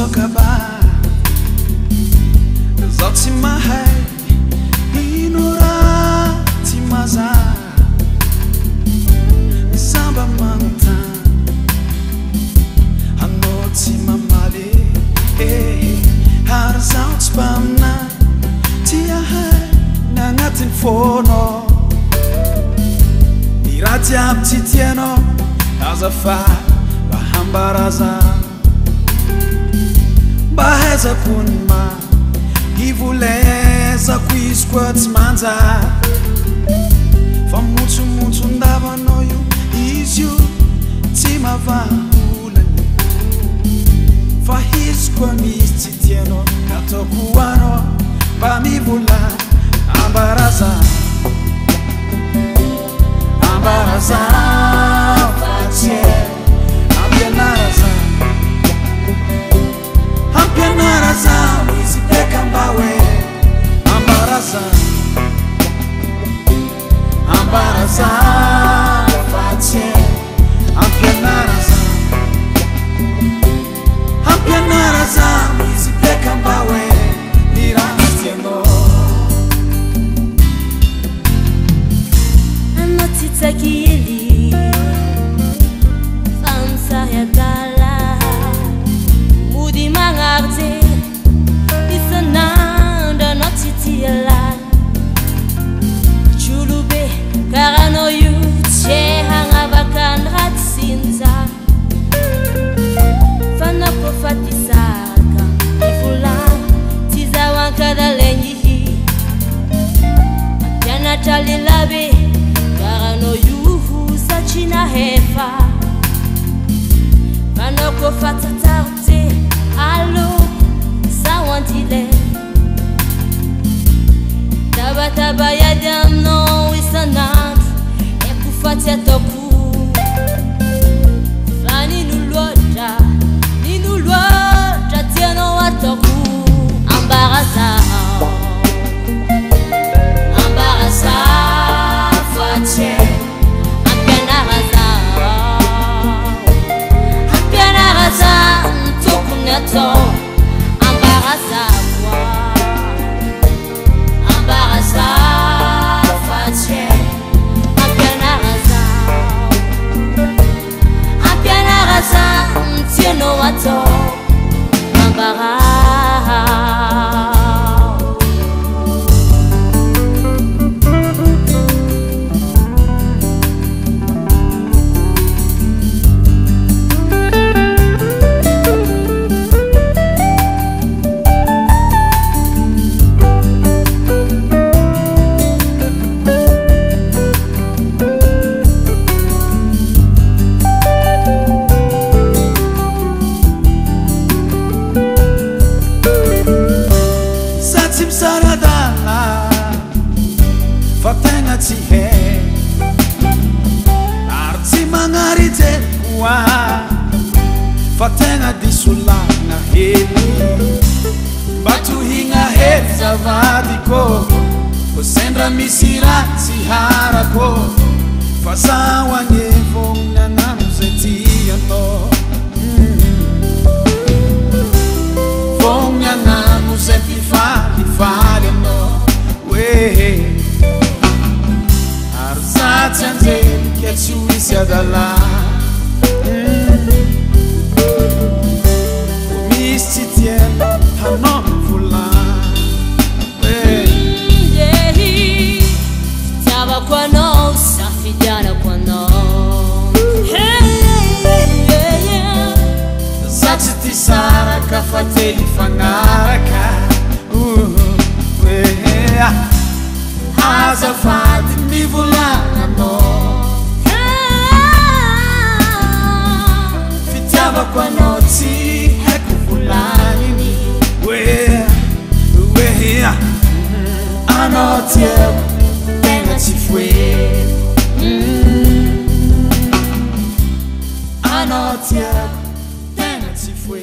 sokaba Zoti mahai Inura timaza Samba manta Anoti mamale Harzao spamna Tia hai Nangatin fono Irati abtitieno Azafa Bahambaraza Baheza punma Ivuleza quisquats manza Fa mucho ndava noio Isio Tima va ulani Fa hisqua misti tieno Kato kuano Ba mi vula Ambaraza Ambaraza Fatie Ampianaraza Ampianaraza Wizipeka mbawe Ambaraza Ambaraza Fatie Ampianaraza Ampianaraza Wizipeka mbawe Nirastieno Anotita kieli Famsa ya gala Mudi mangarte Isananda notiti ala Chulube Karano yu Che hangabakan ratsinza Fana profatisaka Ifula Tiza wankada lenyihi Yana talilabe Karano yuhu Sachina hefa Fana profatatarte Allo Sawantile Taba ya damno Isanat Ekufatia toku Fani nulota Tieno watoku Ambaraza Ambaraza Fatie Ampianaraza Ampianaraza Ntokuneto Ambaraza Ambaraza Fatie Ampianaraza Ampianaraza Tieno wato Ambaraza Saradana Fatenga tihe Arti mangarite kwa Fatenga disulana heli Batu hinga heli zavadiko Kosendra misirati harako Fasawa nyevo Nyanamzeti yano Fomya namuzeti fali no we Arzatende Ketsuisia dalla Misti tieno Hanon fula Yehi Tava kwa no Safidiana kwa no Zatiti sara Kafateli fangaraka Azafati mi vulana no Fitiava kwa noti Heku vulani ni We Anoti Tenga tifwe Anoti Tenga tifwe